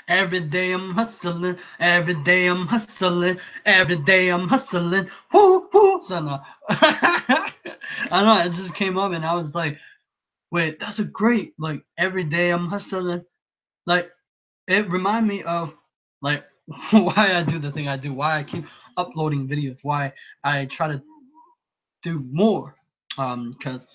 Every day I'm hustling, every day I'm hustling, every day I'm hustling. Whoo, whoo. So no. I don't know, it just came up and I was like, wait, that's a great, like, every day I'm hustling. Like, it remind me of, like, why I do the thing I do, why I keep uploading videos, why I try to do more. Because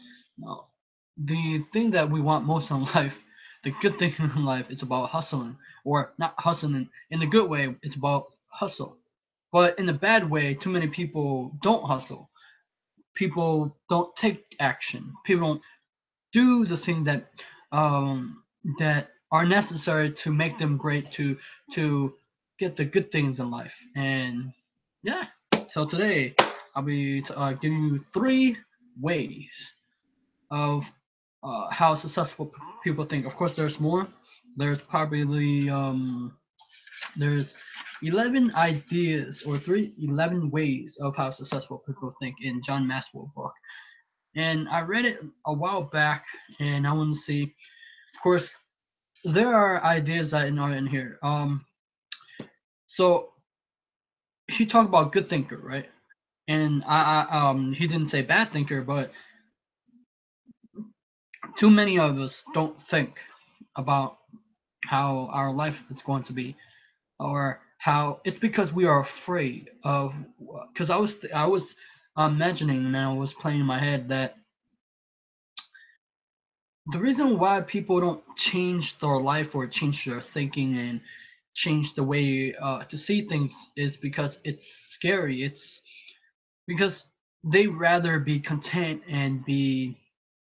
the thing that we want most in life, the good thing in life, is about hustling, or not hustling in the good way. It's about hustle, but in the bad way, too many people don't hustle. People don't take action. People don't do the thing um, that are necessary to make them great, to get the good things in life. And yeah, so today I'll be giving you 3 ways of how successful people think. Of course, there's more. There's probably there's 11 ideas or 11 ways of how successful people think in John Maxwell book. And I read it a while back, and I want to see. Of course, there are ideas that are in here. So he talked about good thinker, right? And he didn't say bad thinker, but too many of us don't think about how our life is going to be, or how it's because we are afraid of. Because I was imagining, and I was playing in my head that the reason why people don't change their life or change their thinking and change the way to see things is because it's scary. It's because they rather be content and be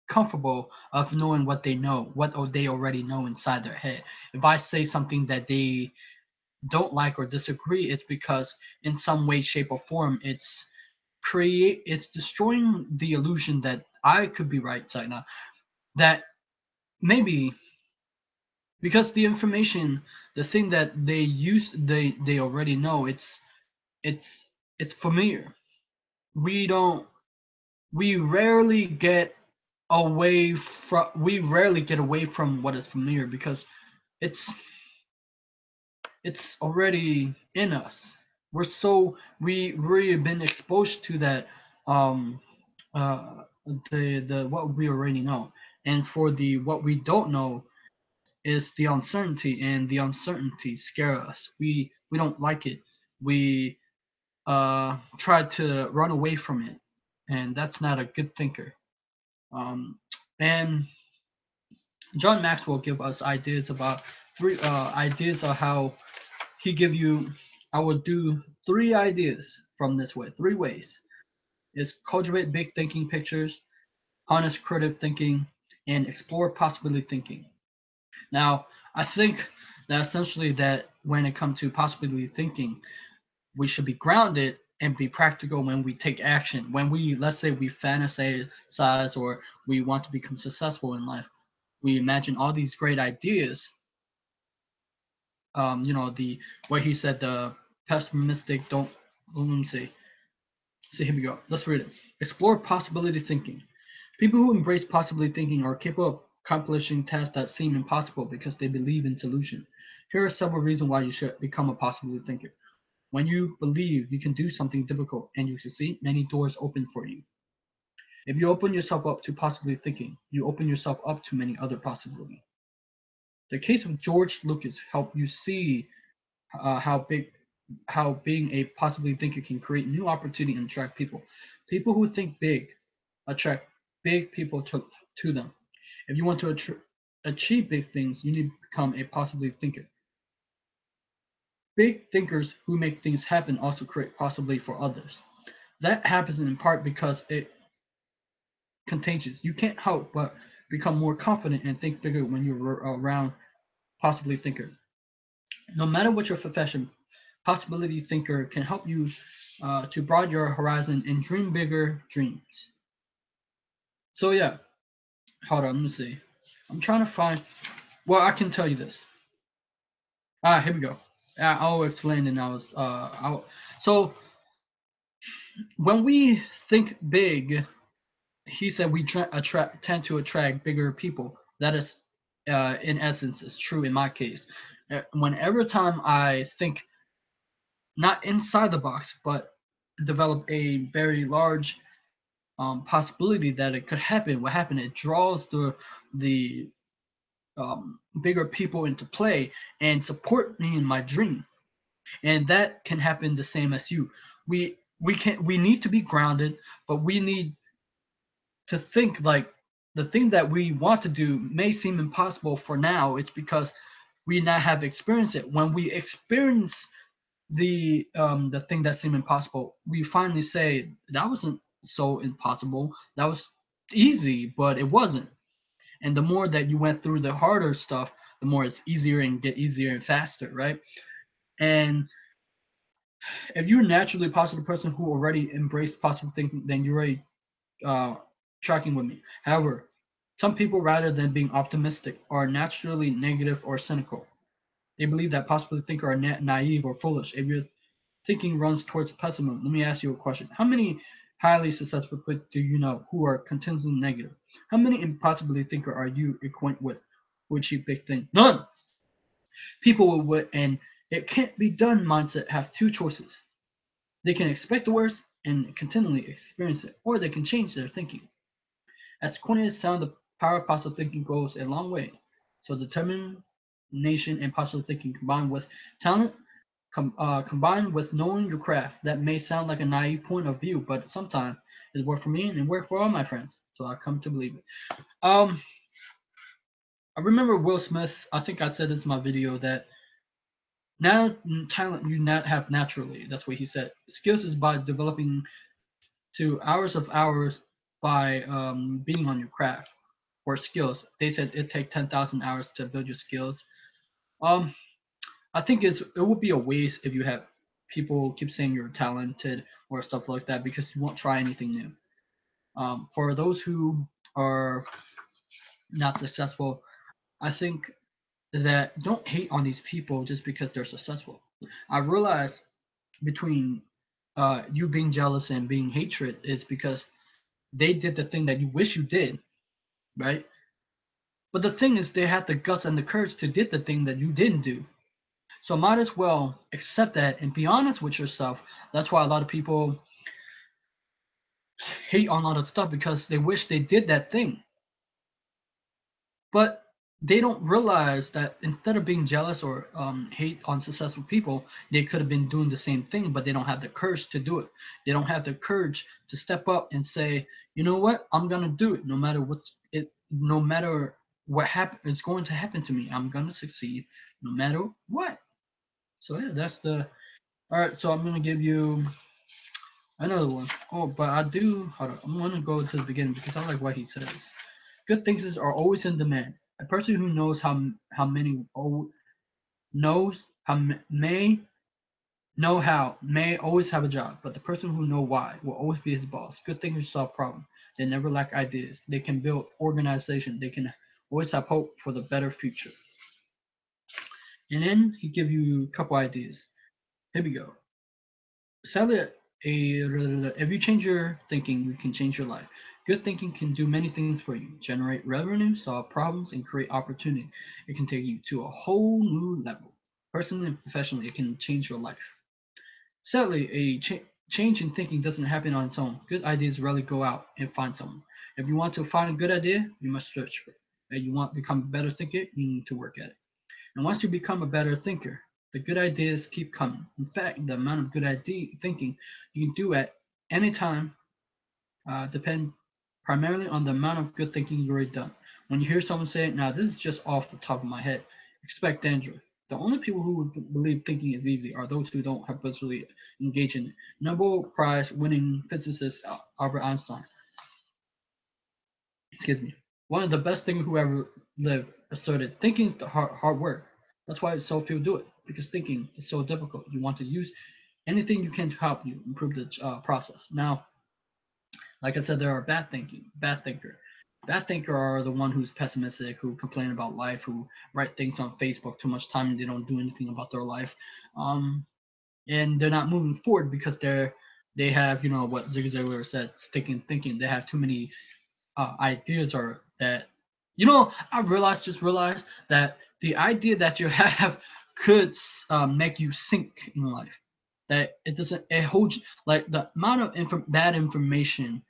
comfortable of knowing what they know, what they already know inside their head. If I say something that they don't like or disagree, it's because in some way, shape, or form, it's destroying the illusion that I could be right right now. That maybe because the information, the thing that they already know, it's it's familiar. We don't we rarely get away from what is familiar because it's it's already in us. We've been exposed to that, um uh the what we already know. And for the what we don't know is the uncertainty, and the uncertainty scare us. We don't like it. We try to run away from it, and that's not a good thinker. And John Maxwell give us ideas about 3 ideas of how he give you. I would do 3 ideas from this way. 3 ways is cultivate big thinking pictures, harness creative thinking, and explore possibility thinking. Now, I think that essentially that when it comes to possibility thinking, we should be grounded and be practical when we take action. When we, let's say, we fantasize or we want to become successful in life, we imagine all these great ideas. The where he said the pessimistic don't. Let me see. See, here we go. Let's read it. Explore possibility thinking. People who embrace possibility thinking are capable of accomplishing tasks that seem impossible because they believe in solution. Here are several reasons why you should become a possibility thinker. When you believe you can do something difficult and you succeed, many doors open for you. If you open yourself up to possibility thinking, you open yourself up to many other possibilities. The case of George Lucas helped you see how being a possibility thinker can create new opportunity and attract people. People who think big attract big people to them. If you want to achieve big things, you need to become a possibility thinker. Big thinkers who make things happen also create possibility for others. That happens in part because it contagious. You can't help but become more confident and think bigger when you're around possibility thinker. No matter what your profession, possibility thinker can help you to broaden your horizon and dream bigger dreams. So yeah, hold on, let me see. I'm trying to find. Well, I can tell you this. Here we go. I'll explain, and so when we think big, he said we tend to attract bigger people. That is, in essence, is true in my case. Whenever time I think not inside the box, but develop a very large possibility that it could happen, what happened? It draws the bigger people into play and support me in my dream, and that can happen the same as you. We need to be grounded, but we need to think like the thing that we want to do may seem impossible for now. It's because we not have experienced it. When we experience the thing that seemed impossible, we finally say that wasn't so impossible. That was easy, but it wasn't. And the more that you went through the harder stuff, the more it's easier and get easier and faster, right? And if you're a naturally positive person who already embraced positive thinking, then you're already uh, tracking with me. However, some people, rather than being optimistic, are naturally negative or cynical. They believe that positive thinkers are naive or foolish. If your thinking runs towards pessimism, let me ask you a question. How many highly successful people do you know who are continuously negative? How many impossibly thinker are you acquainted with who achieve big things? None. People with an "it can't be done" mindset have two choices. They can expect the worst and continually experience it, or they can change their thinking. As corny as sound, the power of positive thinking goes a long way. So determination and positive thinking combined with talent, combined with knowing your craft. That may sound like a naive point of view, but sometimes it worked for me and it worked for all my friends. So I come to believe it. Um, I remember Will Smith. I think I said this in my video that now talent you not have naturally. That's what he said. Skills is by developing to hours by being on your craft or skills. They said it take 10,000 hours to build your skills. Um, I think it would be a waste if you have people keep saying you're talented or stuff like that because you won't try anything new. For those who are not successful, I think that don't hate on these people just because they're successful. I realize between you being jealous and being hatred is because they did the thing that you wish you did, right? But the thing is, they had the guts and the courage to did the thing that you didn't do. So might as well accept that and be honest with yourself. That's why a lot of people hate on a lot of stuff because they wish they did that thing. But they don't realize that instead of being jealous or hate on successful people, they could have been doing the same thing, but they don't have the courage to do it. They don't have the courage to step up and say, you know what, I'm gonna do it, no matter what happen is going to happen to me. I'm gonna succeed, no matter what. So yeah, that's the. All right, so I'm gonna give you another one. Oh, but I do. Hold on. I'm gonna go to the beginning because I like what he says. Good thinkers are always in demand. A person who knows how many knows how may know how may always have a job, but the person who know why will always be his boss. Good thinkers solve problems. They never lack ideas. They can build organization. They can always have hope for the better future. And then he give you a couple ideas. Here we go. Sadly, if you change your thinking, you can change your life. Good thinking can do many things for you: generate revenue, solve problems, and create opportunity. It can take you to a whole new level. Personally and professionally, it can change your life. Sadly, change in thinking doesn't happen on its own. Good ideas rarely go out and find someone. If you want to find a good idea, you must search for it. If you want to become a better thinker, you need to work at it. And once you become a better thinker, the good ideas keep coming. In fact, the amount of good idea thinking you can do at any time depend primarily on the amount of good thinking you've already done. When you hear someone say, "Now this is just off the top of my head," expect danger. The only people who would believe thinking is easy are those who don't habitually engage in it. Nobel Prize winning physicist Albert Einstein, excuse me, one of the best thinkers who ever lived, asserted thinking is the hard work. That's why so few do it, because thinking is so difficult. You want to use anything you can to help you improve the process. Now, like I said, there are bad thinker. Bad thinker are the one who's pessimistic, who complain about life, who write things on Facebook too much time and they don't do anything about their life. And they're not moving forward because they have, you know, what Zig Ziglar said, sticking thinking. They have too many ideas, or that, you know, I just realized that the idea that you have could make you sink in life. That it doesn't. It holds like the amount of bad information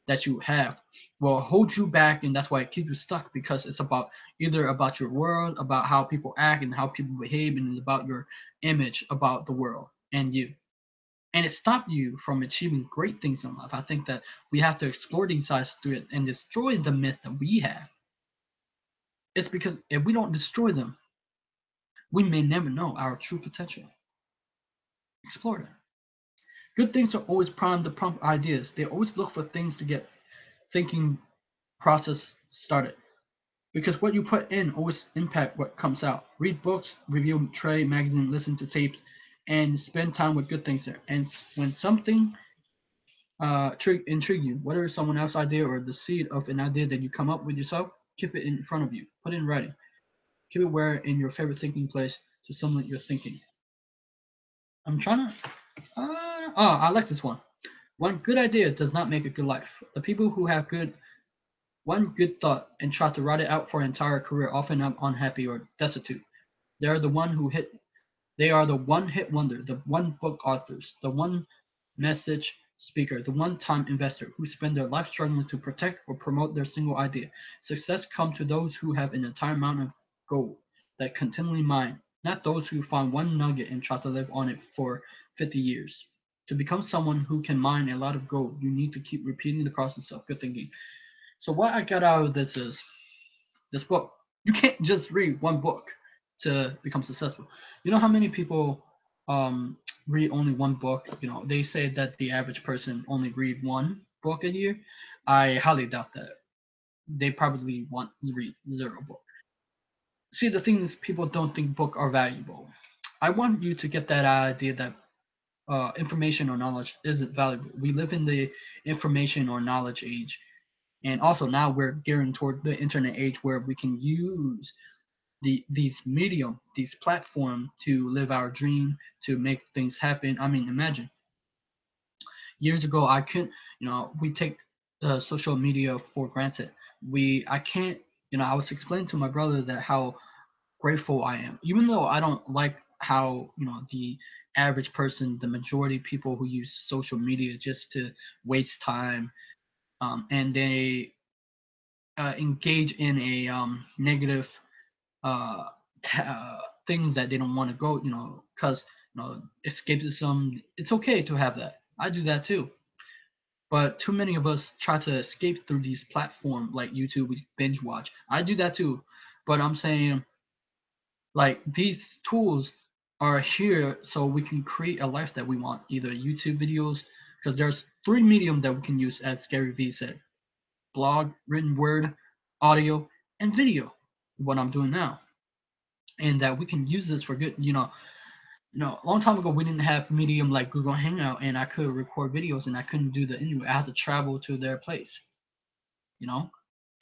that you have will hold you back, and that's why it keeps you stuck, because it's about either about your world, about how people act and how people behave, and it's about your image about the world and you. And it stopped you from achieving great things in life. I think that we have to explore these sides through it and destroy the myth that we have. It's because if we don't destroy them, we may never know our true potential. Explore them. Good things are always primed to prompt ideas. They always look for things to get thinking process started. Because what you put in always impact what comes out. Read books, review trade magazine, listen to tapes, and spend time with good things there. And when something intrigue you, whether it's someone else's idea or the seed of an idea that you come up with yourself, keep it in front of you. Put it in writing. Keep it where in your favorite thinking place to stimulate your thinking. I'm trying to. I like this one. One good idea does not make a good life. The people who have one good thought and try to write it out for an entire career often are unhappy or destitute. They are the one who hit. They are the one-hit wonder, the one-book authors, the one-message speaker, the one-time investor who spend their life struggling to protect or promote their single idea. Success comes to those who have an entire mountain of gold that continually mine, not those who find one nugget and try to live on it for 50 years. To become someone who can mine a lot of gold, you need to keep repeating the process of good thinking. So what I got out of this is this book. You can't just read one book to become successful. You know how many people read only one book? They say that the average person only read one book a year. I highly doubt that. They probably want to read zero book. See, the thing is, people don't think books are valuable. I want you to get that idea that information or knowledge isn't valuable. We live in the information or knowledge age, and also now we're gearing toward the internet age where we can use these platform to live our dream, to make things happen. I mean, imagine years ago I couldn't, we take social media for granted. I can't, I was explaining to my brother that how grateful I am, even though I don't like how the average person, the majority of people who use social media just to waste time, and they engage in a negative uh, things that they don't want to go, because escapism. It's okay to have that. I do that too. But too many of us try to escape through these platforms like YouTube. We binge watch. I do that too. But I'm saying, like, these tools are here so we can create a life that we want. Either YouTube videos, because there's three medium that we can use, as Gary Vee said: blog, written word, audio, and video. What I'm doing now, and that we can use this for good. A long time ago we didn't have medium like Google Hangout, and I could record videos, and I couldn't do the interview. I had to travel to their place, you know.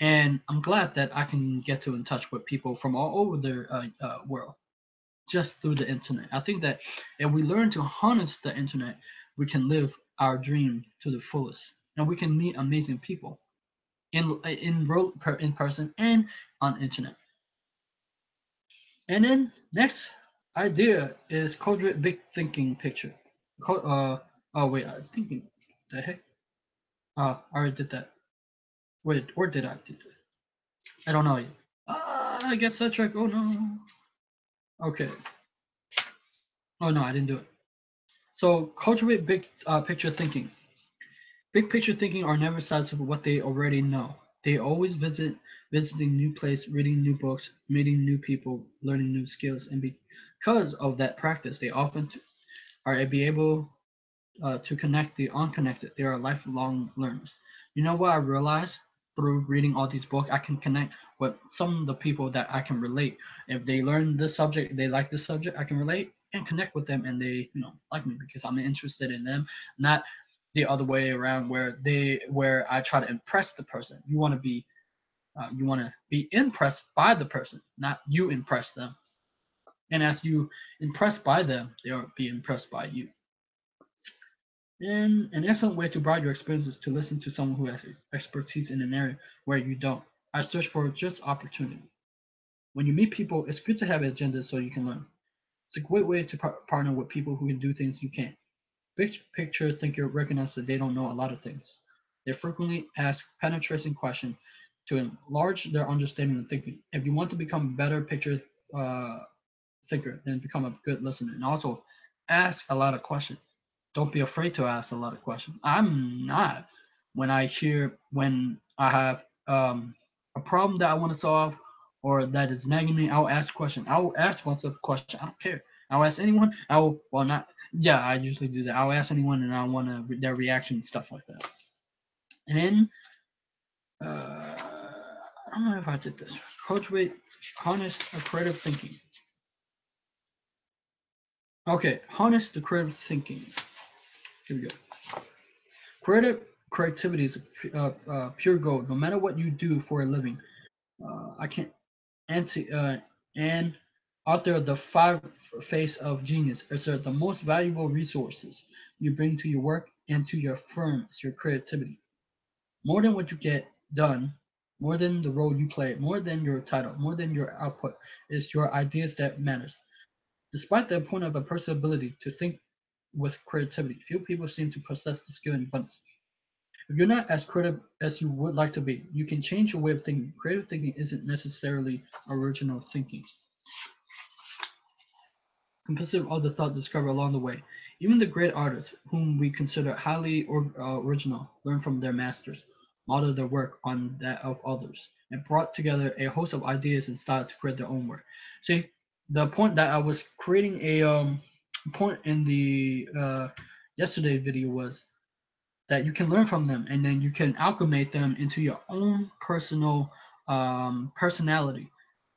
And I'm glad that I can get in touch with people from all over the world just through the internet. I think that if we learn to harness the internet, we can live our dream to the fullest, and we can meet amazing people in person and on internet. And then next idea is cultivate big thinking picture. Oh wait, I'm thinking the heck. I already did that. Wait, or did I do that? I don't know yet. I get sidetracked. Oh no. Okay. Oh no, I didn't do it. So cultivate big picture thinking. Big picture thinking are never satisfied with what they already know. They always visiting new place, reading new books, meeting new people, learning new skills, and because of that practice, they often are be able to connect the unconnected. They are lifelong learners. You know what I realized through reading all these books? I can connect with some of the people that I can relate. If they learn this subject, they like this subject, I can relate and connect with them, and they like me because I'm interested in them, not the other way around where I try to impress the person. You want to be impressed by the person, not you impress them. And as you impressed by them, they'll be impressed by you. And an excellent way to broaden your experience is to listen to someone who has expertise in an area where you don't. I search for just opportunity. When you meet people, it's good to have an agenda so you can learn. It's a great way to partner with people who can do things you can't. Big picture thinker recognize that they don't know a lot of things. They frequently ask penetrating questions to enlarge their understanding and thinking. If you want to become a better picture uh, thinker, then become a good listener. And also ask a lot of questions. Don't be afraid to ask a lot of questions. I'm not. When I have a problem that I want to solve or that is nagging me, I'll ask a question. I'll ask myself a question. I don't care. I'll ask anyone. I will, well, not, yeah, I usually do that. I'll ask anyone and I want their reaction and stuff like that. And then, I don't know if I did this. Cultivate, harness a creative thinking. Okay, harness the creative thinking. Here we go. Creativity is pure gold. No matter what you do for a living, I can't. And author of the Five Face of Genius assert the most valuable resources you bring to your work and to your firm is your creativity. More than what you get done, more than the role you play, more than your title, more than your output, is your ideas that matters. Despite the point of a person's ability to think with creativity, few people seem to possess the skill and abundance. If you're not as creative as you would like to be, you can change your way of thinking. Creative thinking isn't necessarily original thinking. Consistent of other thoughts discovered along the way. Even the great artists, whom we consider highly original, learn from their masters, modeled their work on that of others, and brought together a host of ideas and style to create their own work. See, the point that I was creating a point in the yesterday video was that you can learn from them and then you can alchemate them into your own personal personality.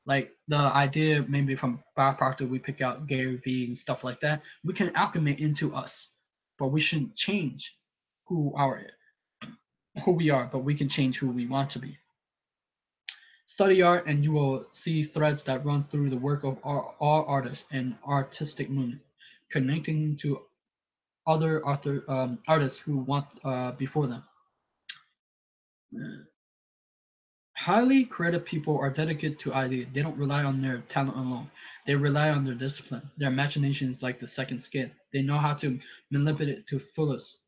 Like the idea maybe from Bob Proctor, we pick out Gary Vee and stuff like that. We can alchemate into us, but we shouldn't change who our who we are, but we can change who we want to be. Study art, and you will see threads that run through the work of all artists and artistic movement, connecting to other artists who want before them. Highly creative people are dedicated to ideas. They don't rely on their talent alone. They rely on their discipline. Their imagination is like the second skin. They know how to manipulate it to fullest.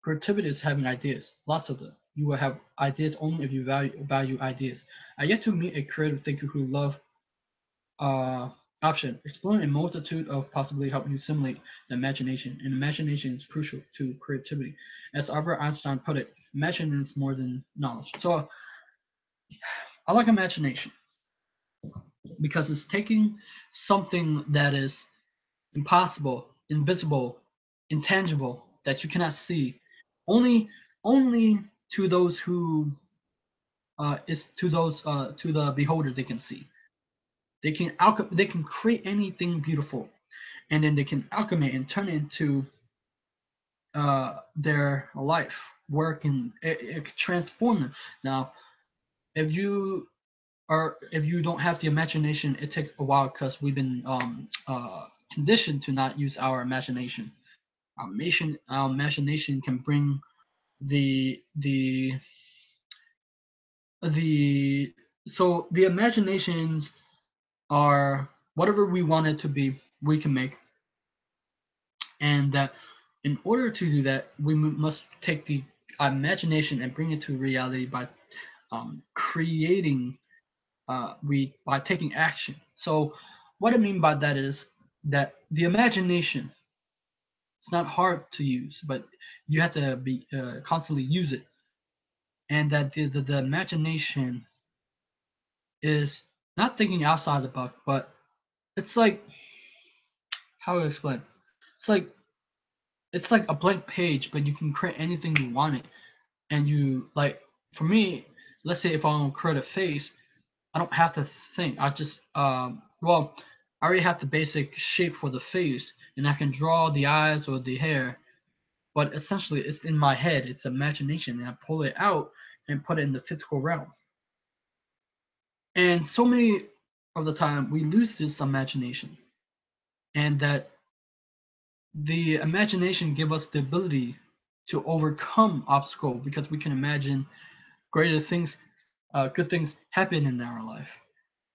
Creativity is having ideas, lots of them. You will have ideas only if you value ideas. I yet to meet a creative thinker who love uh, option. Exploring a multitude of possibilities help you simulate the imagination, and imagination is crucial to creativity. As Albert Einstein put it, imagination is more than knowledge. So I like imagination because it's taking something that is impossible, invisible, intangible that you cannot see, only only to those who is to the beholder they can see. They can create anything beautiful, and then they can alchemy and turn it into their life work, and it can transform them. Now, if you if you don't have the imagination, it takes a while because we've been conditioned to not use our imagination. Our imagination can bring the the so the imaginations are whatever we want it to be, we can make, and that in order to do that, we must take the imagination and bring it to reality by creating we by taking action. So what I mean by that is that the imagination, it's not hard to use, but you have to be constantly use it, and that the imagination is not thinking outside the box, but it's like, how do I explain? It's like it's like a blank page, but you can create anything you want it, and you like. For me, let's say if I want to create a face, I don't have to think. I just well, I already have the basic shape for the face, and I can draw the eyes or the hair. But essentially, it's in my head. It's imagination, and I pull it out and put it in the physical realm. And so many of the time, we lose this imagination, and that the imagination give us the ability to overcome obstacle because we can imagine greater things, good things happen in our life,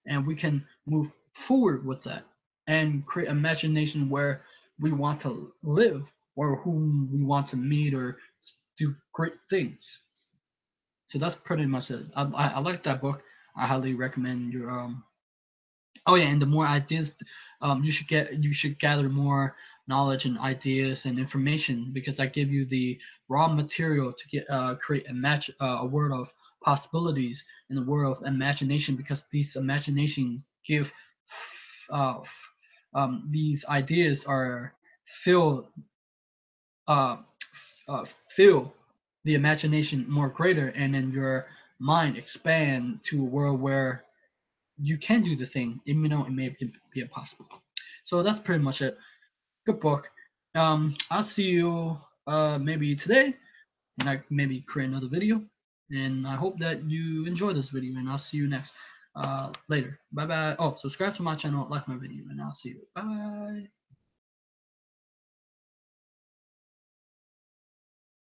and we can move forward with that. and create imagination where we want to live or whom we want to meet or do great things. So that's pretty much it. I like that book. I highly recommend your Oh yeah, and the more ideas you should gather more knowledge and ideas and information, because I give you the raw material to get create a world of possibilities in the world of imagination, because these imagination give these ideas are fill uh, fill the imagination more greater, and then your mind expand to a world where you can do the thing, even though it may be impossible. So that's pretty much it. Good book. I'll see you maybe today, and I maybe create another video. And I hope that you enjoy this video, and I'll see you next later. Bye bye. Oh, subscribe to my channel, like my video, and I'll see you. Bye bye.